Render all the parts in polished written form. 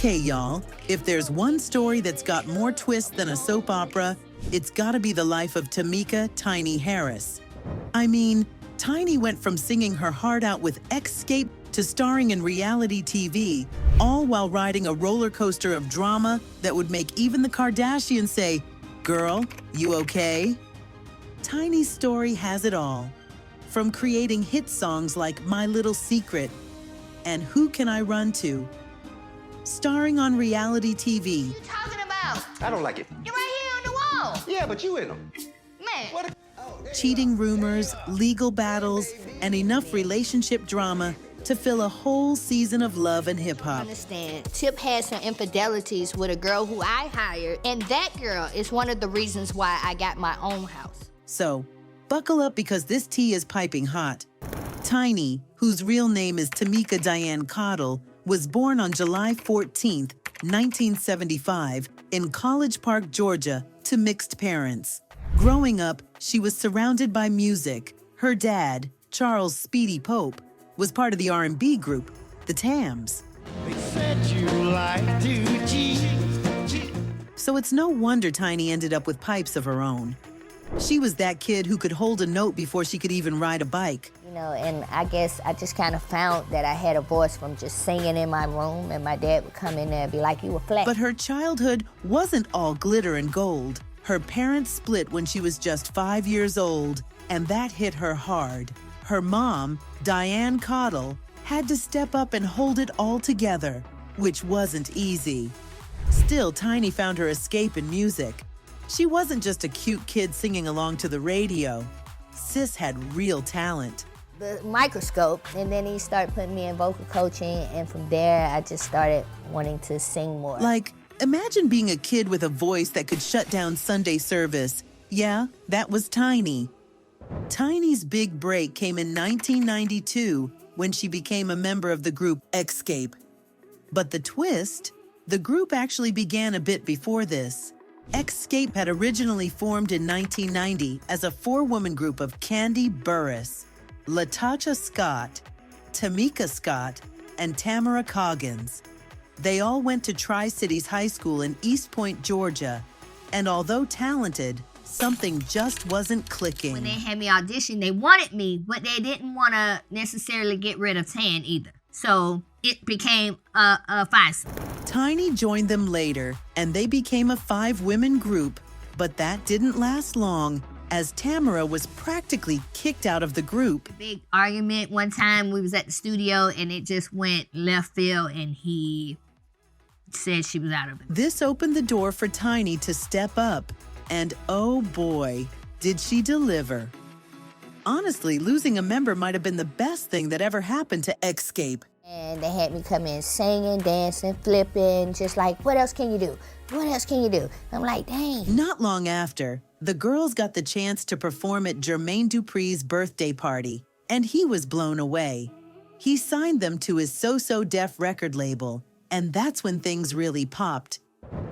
Okay, y'all, if there's one story that's got more twists than a soap opera, it's gotta be the life of Tameka "Tiny" Harris. I mean, Tiny went from singing her heart out with Xcape to starring in reality TV, all while riding a roller coaster of drama that would make even the Kardashians say, "Girl, you okay?" Tiny's story has it all, from creating hit songs like My Little Secret and Who Can I Run To, starring on reality TV. What are you talking about? I don't like it. You're right here on the wall. Yeah, but you in them. Man. What Cheating rumors, legal battles, and enough relationship drama to fill a whole season of love and hip-hop. Understand, Tip had some infidelities with a girl who I hired, and that girl is one of the reasons why I got my own house. So, buckle up because this tea is piping hot. Tiny, whose real name is Tameka Diane Cottle, was born on July 14th, 1975, in College Park, Georgia, to mixed parents. Growing up, she was surrounded by music. Her dad, Charles "Speedy" Pope, was part of the R&B group, the Tams. They said you like to cheat. So it's no wonder Tiny ended up with pipes of her own. She was that kid who could hold a note before she could even ride a bike. You know, and I guess I just kind of found that I had a voice from just singing in my room, and my dad would come in there and be like, "You were flat." But her childhood wasn't all glitter and gold. Her parents split when she was just 5 years old, and that hit her hard. Her mom, Diane Cottle, had to step up and hold it all together, which wasn't easy. Still, Tiny found her escape in music. She wasn't just a cute kid singing along to the radio. Sis had real talent. The microscope, and then he started putting me in vocal coaching, and from there, I just started wanting to sing more. Like, imagine being a kid with a voice that could shut down Sunday service. Yeah, that was Tiny. Tiny's big break came in 1992 when she became a member of the group Xcape. But the twist, the group actually began a bit before this. Xcape had originally formed in 1990 as a four-woman group of Candy Burris, LaTacha Scott, Tameka Scott, and Tamara Coggins. They all went to Tri-Cities High School in East Point, Georgia, and although talented, something just wasn't clicking. When they had me audition, they wanted me, but they didn't want to necessarily get rid of Tan either. So it became a foursome. Tiny joined them later, and they became a five-women group, but that didn't last long, as Tamara was practically kicked out of the group. Big argument one time, we was at the studio, and it just went left field, and he said she was out of it. This opened the door for Tiny to step up, and oh boy, did she deliver. Honestly, losing a member might have been the best thing that ever happened to Xcape. And they had me come in singing, dancing, flipping, just like, what else can you do? What else can you do? I'm like, dang. Not long after, the girls got the chance to perform at Jermaine Dupri's birthday party, and he was blown away. He signed them to his So-So Def record label, and that's when things really popped.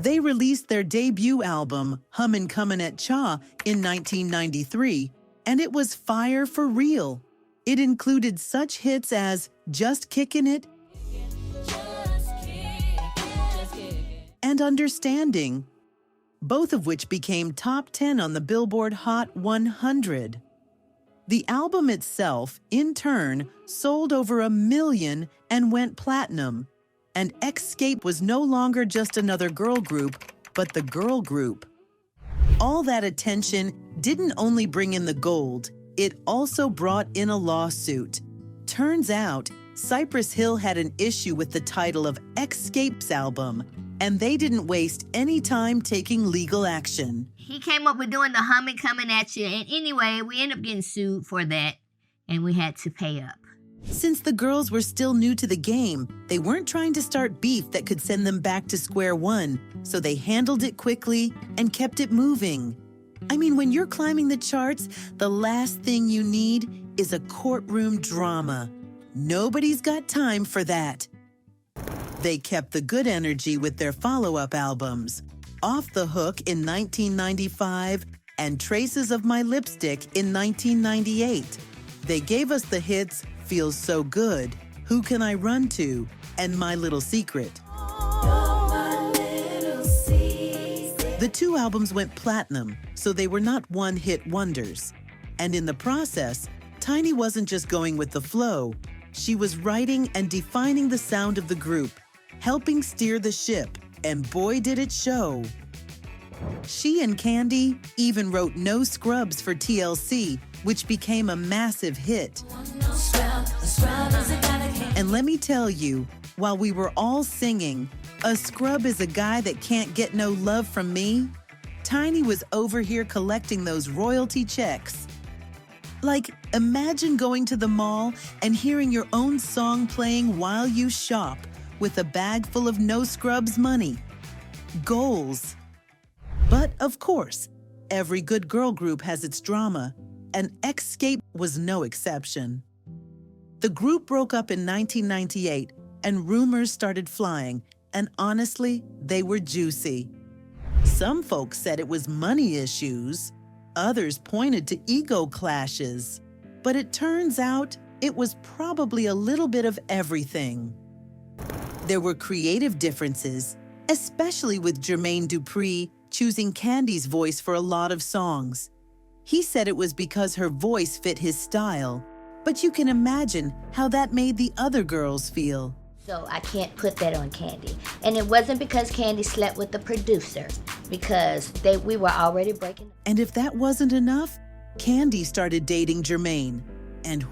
They released their debut album, Hummin' Comin' at Cha, in 1993, and it was fire for real. It included such hits as Just Kickin' It and Understanding, both of which became top 10 on the Billboard Hot 100. The album itself, in turn, sold over 1 million and went platinum, and Xcape was no longer just another girl group, but the girl group. All that attention didn't only bring in the gold, it also brought in a lawsuit. Turns out, Cypress Hill had an issue with the title of Xcape's album, and they didn't waste any time taking legal action. He came up with doing the Hummin' Comin' at You, and anyway, we ended up getting sued for that, and we had to pay up. Since the girls were still new to the game, they weren't trying to start beef that could send them back to square one, so they handled it quickly and kept it moving. I mean, when you're climbing the charts, the last thing you need is a courtroom drama. Nobody's got time for that. They kept the good energy with their follow-up albums, Off the Hook in 1995 and Traces of My Lipstick in 1998. They gave us the hits Feels So Good, Who Can I Run To, and My Little Secret. The two albums went platinum, so they were not one-hit wonders. And in the process, Tiny wasn't just going with the flow. She was writing and defining the sound of the group, helping steer the ship, and boy did it show. She and Candy even wrote No Scrubs for TLC, which became a massive hit. And let me tell you, while we were all singing, "A scrub is a guy that can't get no love from me," Tiny was over here collecting those royalty checks. Like, imagine going to the mall and hearing your own song playing while you shop with a bag full of No Scrubs money. Goals. But of course, every good girl group has its drama, and Xcape was no exception. The group broke up in 1998, and rumors started flying, and honestly, they were juicy. Some folks said it was money issues. Others pointed to ego clashes. But it turns out it was probably a little bit of everything. There were creative differences, especially with Jermaine Dupri choosing Candy's voice for a lot of songs. He said it was because her voice fit his style, but you can imagine how that made the other girls feel. So I can't put that on Candy. And it wasn't because Candy slept with the producer, because we were already breaking. And if that wasn't enough, Candy started dating Jermaine. And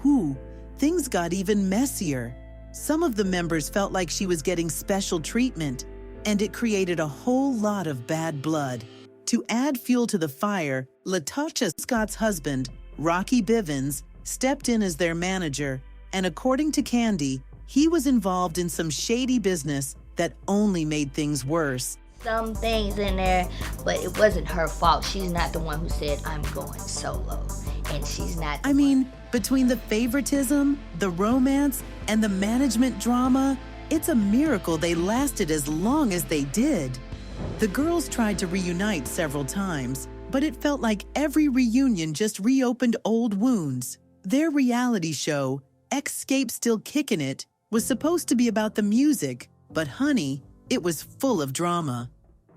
things got even messier. Some of the members felt like she was getting special treatment, and it created a whole lot of bad blood. To add fuel to the fire, LaTocha Scott's husband, Rocky Bivens, stepped in as their manager, and according to Candy, he was involved in some shady business that only made things worse. Some things in there, but it wasn't her fault. She's not the one who said, "I'm going solo." And she's not. I mean, between the favoritism, the romance, and the management drama, it's a miracle they lasted as long as they did. The girls tried to reunite several times, but it felt like every reunion just reopened old wounds. Their reality show, Xcape Still Kickin' It, was supposed to be about the music, but honey, it was full of drama.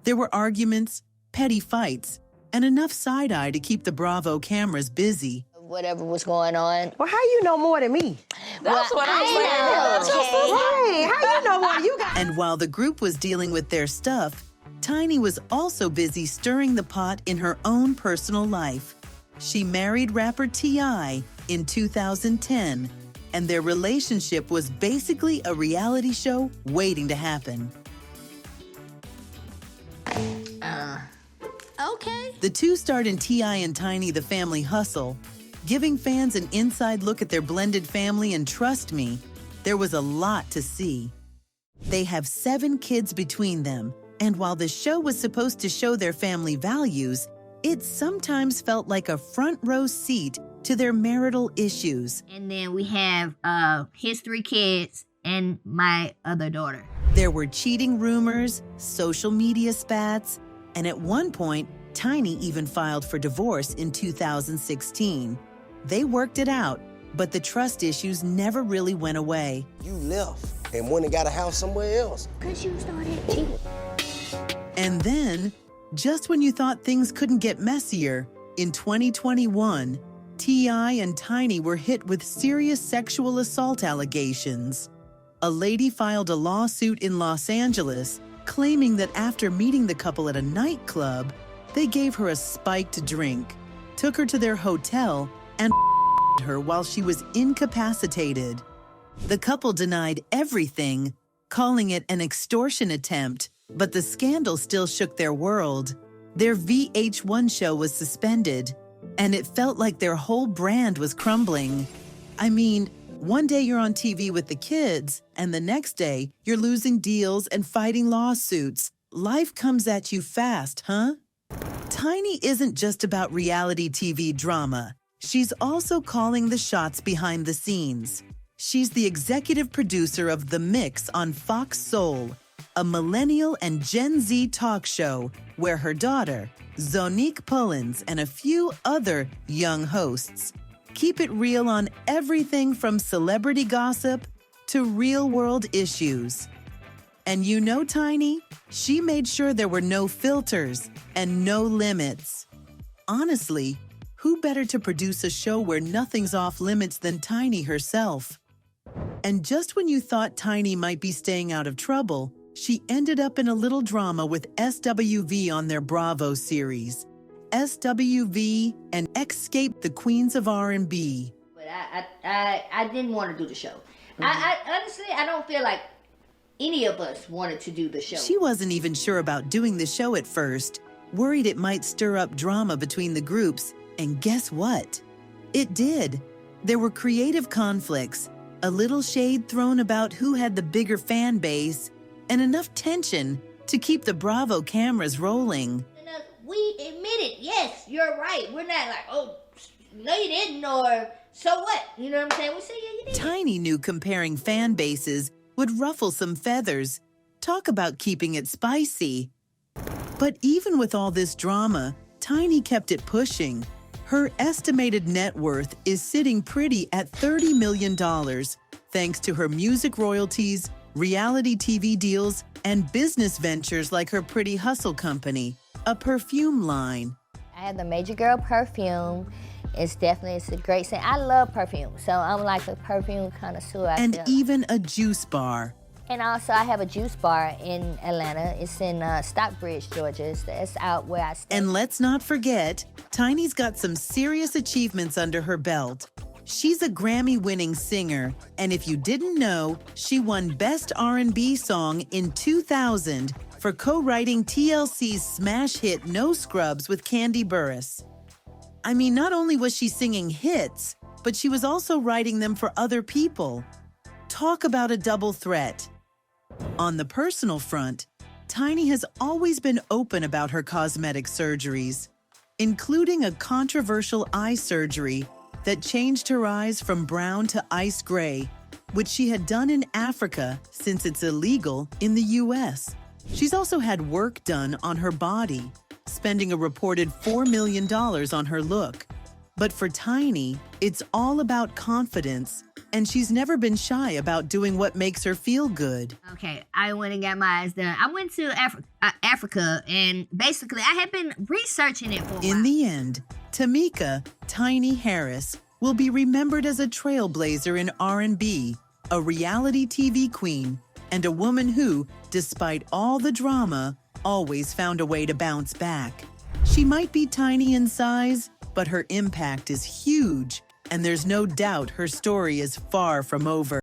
There were arguments, petty fights, and enough side-eye to keep the Bravo cameras busy. Whatever was going on. Well, how you know more than me? That's what I'm saying. Right, how you know more? You got. And while the group was dealing with their stuff, Tiny was also busy stirring the pot in her own personal life. She married rapper T.I. in 2010, and their relationship was basically a reality show waiting to happen. Okay. The two starred in T.I. and Tiny the Family Hustle, giving fans an inside look at their blended family, and trust me, there was a lot to see. They have 7 kids between them, and while the show was supposed to show their family values, it sometimes felt like a front row seat to their marital issues. And then we have his 3 kids and my other daughter. There were cheating rumors, social media spats, and at one point, Tiny even filed for divorce in 2016. They worked it out, but the trust issues never really went away. You left and went and got a house somewhere else. Because you started cheating. And then, just when you thought things couldn't get messier, in 2021, T.I. and Tiny were hit with serious sexual assault allegations. A lady filed a lawsuit in Los Angeles claiming that after meeting the couple at a nightclub, they gave her a spiked drink, took her to their hotel, and her while she was incapacitated. The couple denied everything, calling it an extortion attempt, but the scandal still shook their world. Their VH1 show was suspended, and it felt like their whole brand was crumbling. I mean, one day you're on TV with the kids, and the next day you're losing deals and fighting lawsuits. Life comes at you fast, huh? Tiny isn't just about reality TV drama. She's also calling the shots behind the scenes. She's the executive producer of The Mix on Fox Soul, a millennial and Gen Z talk show where her daughter, Zonique Pullins, and a few other young hosts keep it real on everything from celebrity gossip to real-world issues. And you know, Tiny, she made sure there were no filters and no limits. Honestly, who better to produce a show where nothing's off limits than Tiny herself? And just when you thought Tiny might be staying out of trouble, she ended up in a little drama with SWV on their Bravo series. SWV and Xcape, the Queens of R&B. But I didn't want to do the show. I honestly, I don't feel like any of us wanted to do the show. She wasn't even sure about doing the show at first, worried it might stir up drama between the groups, and guess what? It did. There were creative conflicts, a little shade thrown about who had the bigger fan base, and enough tension to keep the Bravo cameras rolling. We admitted, yes, you're right. We're not like, oh, no you didn't, or so what? You know what I'm saying? We say, yeah, you did. Tiny knew comparing fan bases would ruffle some feathers. Talk about keeping it spicy. But even with all this drama, Tiny kept it pushing. Her estimated net worth is sitting pretty at $30 million, thanks to her music royalties, reality TV deals, and business ventures like her Pretty Hustle company, a perfume line. I have the Major Girl perfume. It's a great scent. I love perfume, so I'm like a perfume connoisseur. And even a juice bar. And also, I have a juice bar in Atlanta. It's in Stockbridge, Georgia. It's out where I stay. And let's not forget, Tiny's got some serious achievements under her belt. She's a Grammy-winning singer, and if you didn't know, she won Best R&B Song in 2000 for co-writing TLC's smash hit No Scrubs with Kandi Burruss. I mean, not only was she singing hits, but she was also writing them for other people. Talk about a double threat. On the personal front, Tiny has always been open about her cosmetic surgeries, including a controversial eye surgery that changed her eyes from brown to ice gray, which she had done in Africa since it's illegal in the US. She's also had work done on her body, spending a reported $4 million on her look. But for Tiny, it's all about confidence, and she's never been shy about doing what makes her feel good. Okay, I went and got my eyes done. I went to Africa, and basically I had been researching it for a while. In the end, Tameka, Tiny Harris, will be remembered as a trailblazer in R&B, a reality TV queen, and a woman who, despite all the drama, always found a way to bounce back. She might be tiny in size, but her impact is huge, and there's no doubt her story is far from over.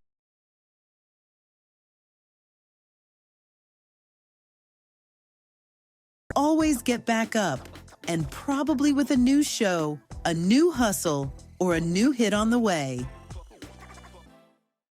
Always get back up, and probably with a new show, a new hustle, or a new hit on the way.